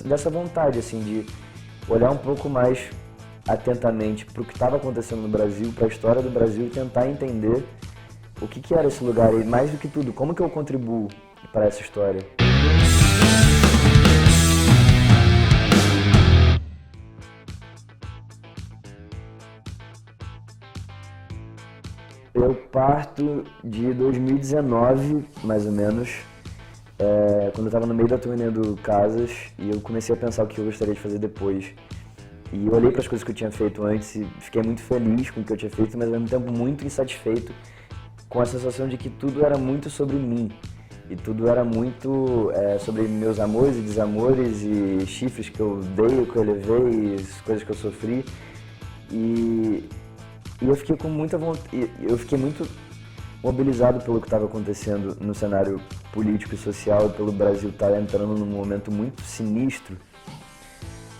Dessa vontade, assim, de olhar um pouco mais atentamente para o que estava acontecendo no Brasil, para a história do Brasil e tentar entender o que era esse lugar e, mais do que tudo, como que eu contribuo para essa história. Eu parto de 2019, mais ou menos, quando eu estava no meio da turnê do Casas, e eu comecei a pensar o que eu gostaria de fazer depois. E eu olhei para as coisas que eu tinha feito antes e fiquei muito feliz com o que eu tinha feito, mas ao mesmo tempo muito insatisfeito com a sensação de que tudo era muito sobre mim. E tudo era muito sobre meus amores e desamores e chifres que eu dei, o que eu levei, as coisas que eu sofri. E eu fiquei com muita vontade, eu fiquei muito mobilizado pelo que estava acontecendo no cenário político e social, pelo Brasil estar entrando num momento muito sinistro.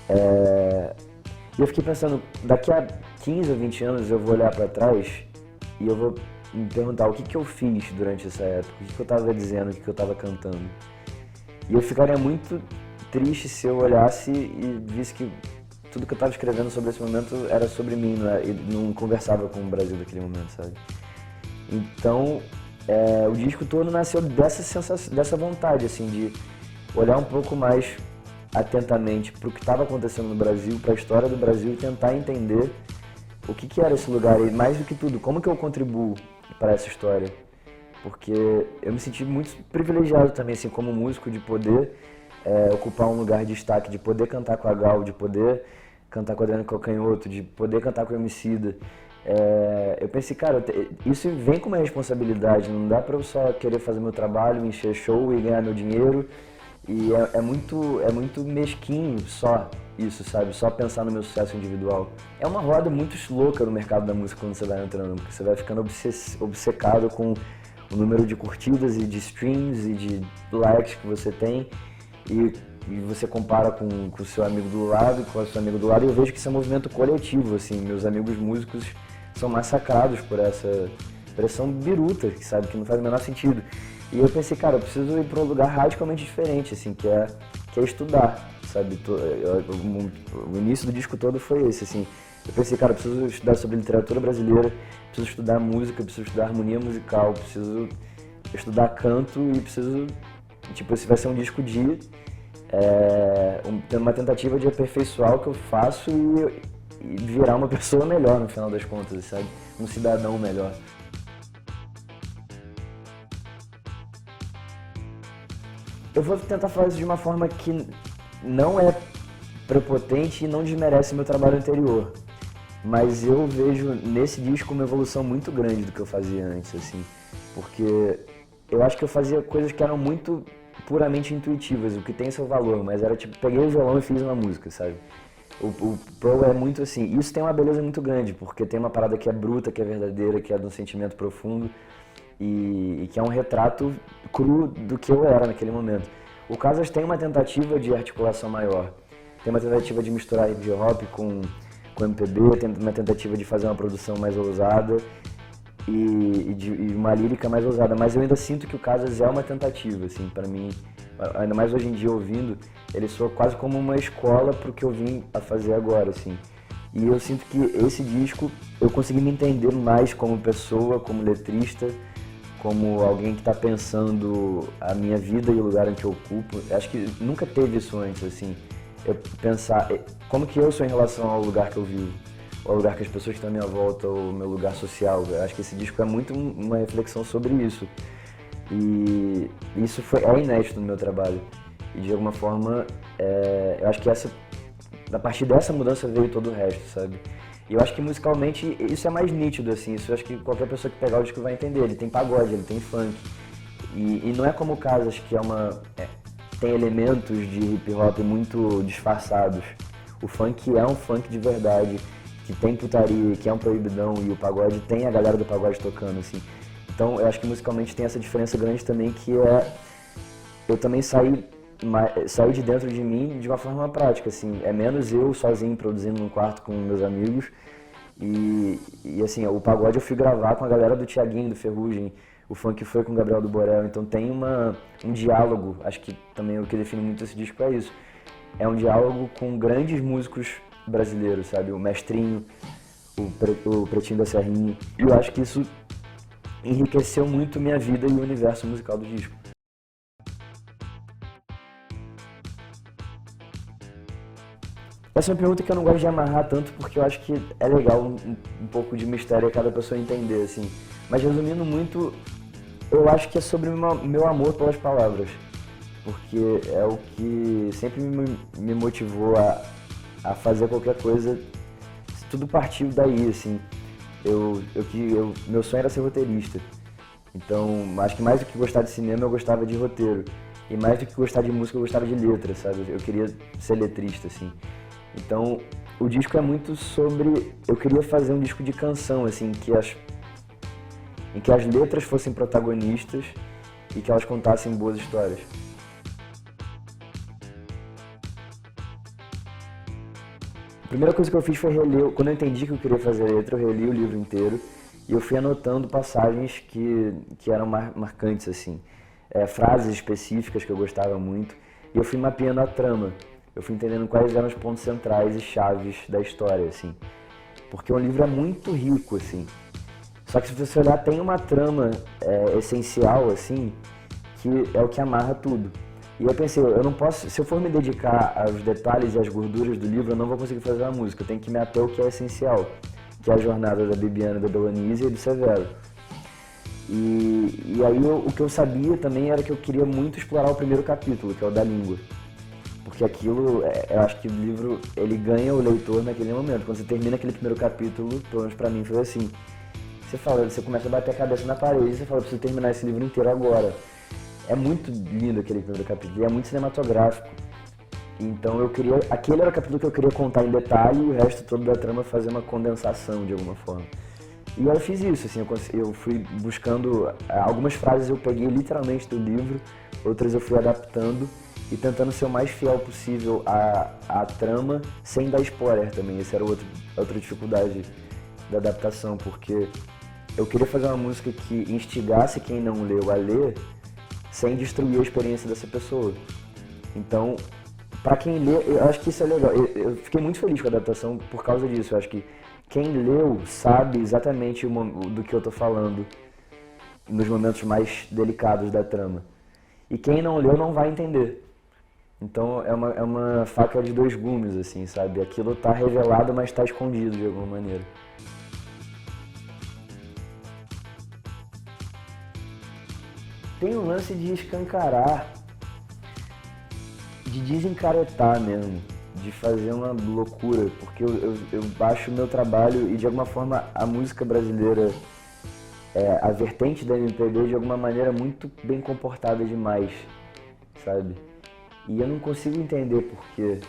E eu fiquei pensando, daqui a 15 ou 20 anos eu vou olhar para trás e eu vou me perguntar o que eu fiz durante essa época, o que eu estava dizendo, o que eu estava cantando. E eu ficaria muito triste se eu olhasse e visse que tudo que eu estava escrevendo sobre esse momento era sobre mim, e não conversava com o Brasil daquele momento, sabe? Então, o disco todo nasceu dessa vontade, assim, de olhar um pouco mais atentamente para o que estava acontecendo no Brasil, para a história do Brasil e tentar entender o que era esse lugar e, mais do que tudo, como que eu contribuo para essa história. Porque eu me senti muito privilegiado também, assim, como músico, de poder ocupar um lugar de destaque, de poder cantar com a Gal, de poder cantar com a Adriana Calcanhoto, de poder cantar com o Emicida. Eu pensei, cara, isso vem com uma responsabilidade, não dá pra eu só querer fazer meu trabalho, encher show e ganhar meu dinheiro. E é muito mesquinho só isso, sabe? Só pensar no meu sucesso individual. É uma roda muito louca no mercado da música quando você vai entrando, porque você vai ficando obcecado com o número de curtidas e de streams e de likes que você tem. E você compara com o seu amigo do lado, com a sua amiga do lado, e eu vejo que isso é um movimento coletivo, assim, meus amigos músicos são massacrados por essa pressão biruta, sabe, que não faz o menor sentido. E eu pensei, cara, eu preciso ir para um lugar radicalmente diferente, assim, que é estudar, sabe, o início do disco todo foi esse, assim, eu pensei, cara, eu preciso estudar sobre literatura brasileira, preciso estudar música, preciso estudar harmonia musical, preciso estudar canto e preciso, tipo, esse vai ser um disco de uma tentativa de aperfeiçoar o que eu faço e virar uma pessoa melhor no final das contas, sabe? Um cidadão melhor. Eu vou tentar fazer isso de uma forma que não é prepotente e não desmerece meu trabalho anterior. Mas eu vejo nesse disco uma evolução muito grande do que eu fazia antes, assim. Porque eu acho que eu fazia coisas que eram muito puramente intuitivas, o que tem seu valor, mas era tipo, peguei o violão e fiz uma música, sabe? O Pro é muito assim, isso tem uma beleza muito grande, porque tem uma parada que é bruta, que é verdadeira, que é de um sentimento profundo e que é um retrato cru do que eu era naquele momento. O Casas tem uma tentativa de articulação maior, tem uma tentativa de misturar hip hop com MPB, tem uma tentativa de fazer uma produção mais ousada e uma lírica mais ousada, mas eu ainda sinto que o Casas é uma tentativa, assim, para mim, ainda mais hoje em dia ouvindo, ele soa quase como uma escola pro que eu vim a fazer agora, assim. E eu sinto que esse disco, eu consegui me entender mais como pessoa, como letrista, como alguém que está pensando a minha vida e o lugar em que eu ocupo. Acho que nunca teve isso antes, assim, eu pensar como que eu sou em relação ao lugar que eu vivo, ao lugar que as pessoas que estão à minha volta, o meu lugar social. Eu acho que esse disco é muito uma reflexão sobre isso. E isso é inédito no meu trabalho. E de alguma forma, eu acho que a partir dessa mudança veio todo o resto, sabe? E eu acho que musicalmente isso é mais nítido, assim. Isso eu acho que qualquer pessoa que pegar o disco vai entender. Ele tem pagode, ele tem funk. E não é como o Casas, que tem elementos de hip hop muito disfarçados. O funk é um funk de verdade, que tem putaria, que é um proibidão, e o pagode tem a galera do pagode tocando, assim. Então eu acho que musicalmente tem essa diferença grande também, que eu também saí de dentro de mim de uma forma prática, assim. É menos eu sozinho produzindo num quarto com meus amigos e assim, o pagode eu fui gravar com a galera do Thiaguinho, do Ferrugem, o funk foi com o Gabriel do Borel, então tem um diálogo. Acho que também o que define muito esse disco é isso. é um diálogo com grandes músicos brasileiros, sabe? O Mestrinho, o Pretinho da Serrinha. E eu acho que isso enriqueceu muito minha vida e o universo musical do disco. Essa é uma pergunta que eu não gosto de amarrar tanto, porque eu acho que é legal um pouco de mistério a cada pessoa entender, assim. Mas resumindo muito, eu acho que é sobre o meu amor pelas palavras. Porque é o que sempre me motivou a fazer qualquer coisa. Tudo partiu daí, assim. Meu sonho era ser roteirista. Então, acho que mais do que gostar de cinema, eu gostava de roteiro. E mais do que gostar de música, eu gostava de letra, sabe? Eu queria ser letrista, assim. Então, o disco é muito sobre... Eu queria fazer um disco de canção, assim, em que as letras fossem protagonistas e que elas contassem boas histórias. A primeira coisa que eu fiz foi reler, quando eu entendi que eu queria fazer letra, eu reli o livro inteiro e eu fui anotando passagens que eram marcantes, assim. Frases específicas que eu gostava muito, e eu fui mapeando a trama. Eu fui entendendo quais eram os pontos centrais e chaves da história, assim. Porque o livro é muito rico, assim. Só que se você olhar, tem uma trama essencial, assim, que é o que amarra tudo. E eu pensei, eu não posso, se eu for me dedicar aos detalhes e às gorduras do livro, eu não vou conseguir fazer uma música. Eu tenho que me ater ao que é essencial, que é a jornada da Bibiana, da Belonísia e do Severo. E aí o que eu sabia também era que eu queria muito explorar o primeiro capítulo, que é o da língua. Porque aquilo, eu acho que o livro, ele ganha o leitor naquele momento. Quando você termina aquele primeiro capítulo, pelo menos pra mim foi assim. Você começa a bater a cabeça na parede e você fala, eu preciso terminar esse livro inteiro agora. É muito lindo aquele primeiro capítulo, e é muito cinematográfico. Então aquele era o capítulo que eu queria contar em detalhe e o resto todo da trama fazer uma condensação de alguma forma. E eu fiz isso, assim, eu fui buscando, algumas frases eu peguei literalmente do livro, outras eu fui adaptando e tentando ser o mais fiel possível à trama, sem dar spoiler também. Essa era outra dificuldade da adaptação, porque eu queria fazer uma música que instigasse quem não leu a ler, sem destruir a experiência dessa pessoa. Então, pra quem lê, eu acho que isso é legal. Eu fiquei muito feliz com a adaptação por causa disso. Eu acho que quem leu sabe exatamente do que eu tô falando nos momentos mais delicados da trama. E quem não leu não vai entender. Então é uma faca de dois gumes, assim, sabe? Aquilo tá revelado, mas tá escondido de alguma maneira. Tem um lance de escancarar, de desencaretar mesmo, de fazer uma loucura, porque eu baixo o meu trabalho e de alguma forma a música brasileira, a vertente da MPB de alguma maneira muito bem comportada demais, sabe? E eu não consigo entender por quê.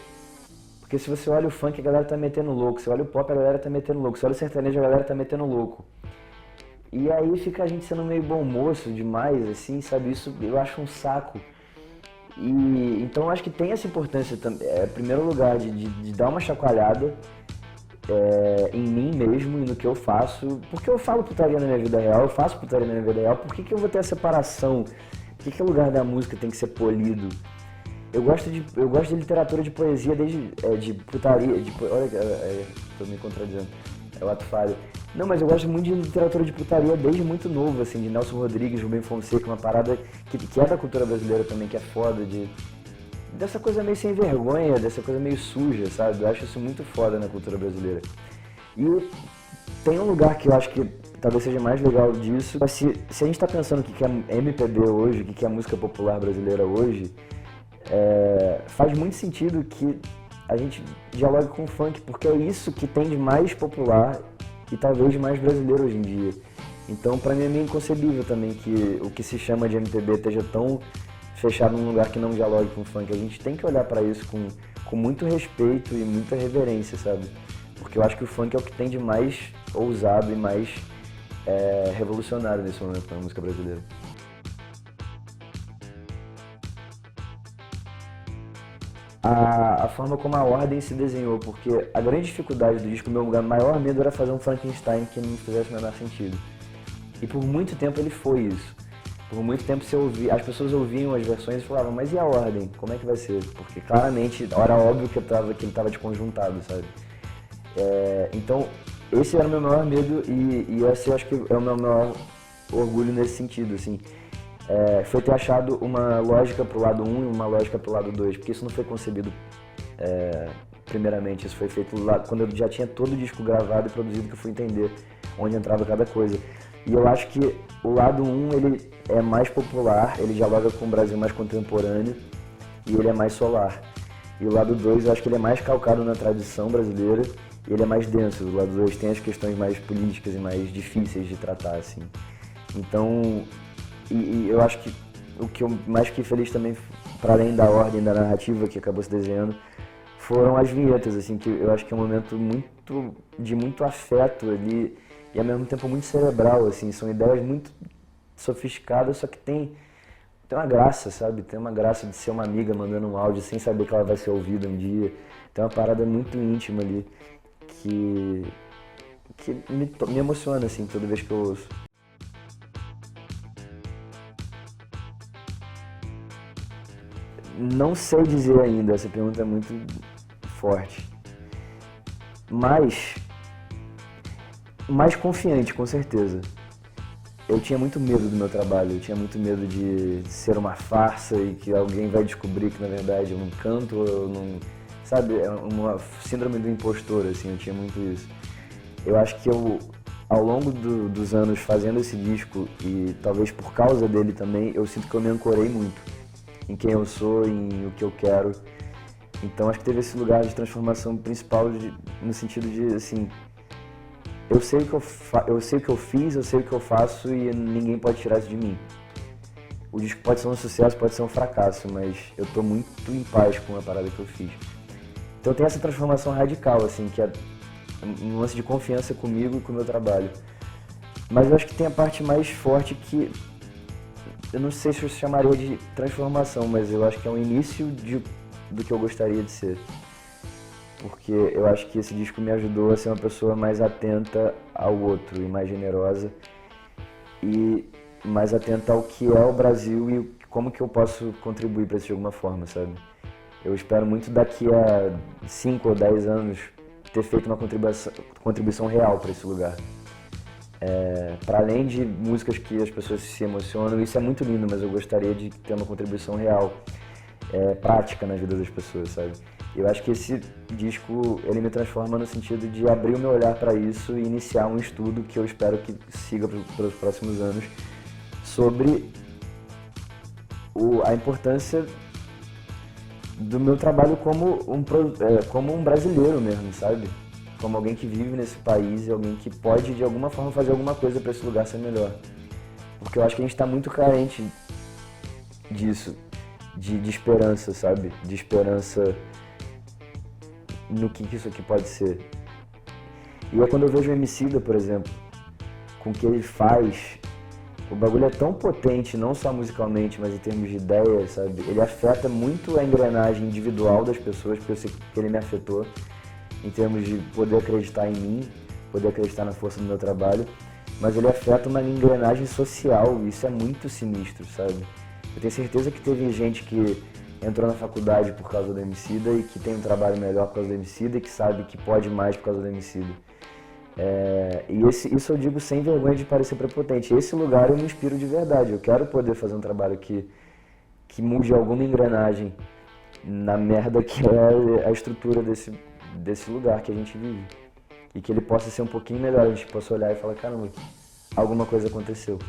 Porque se você olha o funk, a galera tá metendo louco, se olha o pop, a galera tá metendo louco, se olha o sertanejo, a galera tá metendo louco. E aí fica a gente sendo meio bom moço demais, assim, sabe? Isso eu acho um saco. E então eu acho que tem essa importância também, em primeiro lugar, de dar uma chacoalhada em mim mesmo e no que eu faço. Porque eu falo putaria na minha vida real, eu faço putaria na minha vida real, por que eu vou ter a separação? Por que o lugar da música tem que ser polido? Eu gosto de literatura de poesia desde de putaria, olha, tô me contradizendo, é o ato falho. Não, mas eu gosto muito de literatura de putaria desde muito novo, assim, de Nelson Rodrigues, Rubem Fonseca, uma parada que é da cultura brasileira também, que é foda, dessa coisa meio sem vergonha, dessa coisa meio suja, sabe? Eu acho isso muito foda na cultura brasileira. E tem um lugar que eu acho que talvez seja mais legal disso, mas se a gente tá pensando o que é MPB hoje, o que é a música popular brasileira hoje, faz muito sentido que a gente dialogue com o funk, porque é isso que tem de mais popular e talvez de mais brasileiro hoje em dia. Então, pra mim é meio inconcebível também que o que se chama de MPB esteja tão fechado num lugar que não dialogue com o funk. A gente tem que olhar pra isso com muito respeito e muita reverência, sabe? Porque eu acho que o funk é o que tem de mais ousado e mais revolucionário nesse momento na música brasileira. A forma como a ordem se desenhou, porque a grande dificuldade do disco, o meu maior medo era fazer um Frankenstein que não fizesse o menor sentido. E por muito tempo ele foi isso. Por muito tempo as pessoas ouviam as versões e falavam, mas e a ordem? Como é que vai ser? Porque claramente era óbvio que ele estava desconjuntado, sabe? Então, esse era o meu maior medo e esse eu acho que é o meu maior orgulho nesse sentido, assim. Foi ter achado uma lógica pro lado 1 e uma lógica pro lado 2, porque isso não foi concebido primeiramente, isso foi feito lá quando eu já tinha todo o disco gravado e produzido, que eu fui entender onde entrava cada coisa. E eu acho que o lado 1, ele é mais popular, ele dialoga com o Brasil mais contemporâneo e ele é mais solar. E o lado 2, eu acho que ele é mais calcado na tradição brasileira e ele é mais denso. O lado 2 tem as questões mais políticas e mais difíceis de tratar, assim. Então, e eu acho que o que eu mais fiquei feliz também, para além da ordem da narrativa que acabou se desenhando, foram as vinhetas, assim, que eu acho que é um momento de muito afeto ali e ao mesmo tempo muito cerebral, assim, são ideias muito sofisticadas, só que tem uma graça, sabe? Tem uma graça de ser uma amiga mandando um áudio sem saber que ela vai ser ouvida um dia. Tem uma parada muito íntima ali que me emociona, assim, toda vez que eu ouço. Não sei dizer ainda, essa pergunta é muito forte. Mas mais confiante, com certeza. Eu tinha muito medo do meu trabalho, eu tinha muito medo de ser uma farsa e que alguém vai descobrir que na verdade eu não canto, eu não... Sabe, é uma síndrome do impostor, assim, eu tinha muito isso. Eu acho que ao longo dos anos fazendo esse disco, e talvez por causa dele também, eu sinto que eu me ancorei muito em quem eu sou, em o que eu quero. Então acho que teve esse lugar de transformação principal no sentido de, assim, eu sei o que eu fiz, eu sei o que eu faço e ninguém pode tirar isso de mim. O disco pode ser um sucesso, pode ser um fracasso, mas eu tô muito em paz com a parada que eu fiz. Então tem essa transformação radical, assim, que é um lance de confiança comigo e com o meu trabalho. Mas eu acho que tem a parte mais forte que eu não sei se eu chamaria de transformação, mas eu acho que é um início do que eu gostaria de ser. Porque eu acho que esse disco me ajudou a ser uma pessoa mais atenta ao outro e mais generosa e mais atenta ao que é o Brasil e como que eu posso contribuir para isso de alguma forma, sabe? Eu espero muito daqui a 5 ou 10 anos ter feito uma contribuição real para esse lugar. Para além de músicas que as pessoas se emocionam, isso é muito lindo, mas eu gostaria de ter uma contribuição real, prática na vida das pessoas, sabe? Eu acho que esse disco, ele me transforma no sentido de abrir o meu olhar para isso e iniciar um estudo que eu espero que siga para os próximos anos sobre a importância do meu trabalho como um brasileiro mesmo, sabe? Como alguém que vive nesse país e alguém que pode, de alguma forma, fazer alguma coisa para esse lugar ser melhor. Porque eu acho que a gente está muito carente disso, de esperança, sabe? De esperança no que isso aqui pode ser. E é quando eu vejo o Emicida, por exemplo, com o que ele faz, o bagulho é tão potente, não só musicalmente, mas em termos de ideias, sabe? Ele afeta muito a engrenagem individual das pessoas, porque eu sei que ele me afetou, em termos de poder acreditar em mim, poder acreditar na força do meu trabalho, mas ele afeta uma engrenagem social, e isso é muito sinistro, sabe? Eu tenho certeza que teve gente que entrou na faculdade por causa do Emicida e que tem um trabalho melhor por causa do Emicida e que sabe que pode mais por causa do Emicida. Isso eu digo sem vergonha de parecer prepotente. Esse lugar eu me inspiro de verdade. Eu quero poder fazer um trabalho que mude alguma engrenagem na merda que é a estrutura desse lugar que a gente vive. E que ele possa ser um pouquinho melhor, a gente possa olhar e falar, caramba, alguma coisa aconteceu.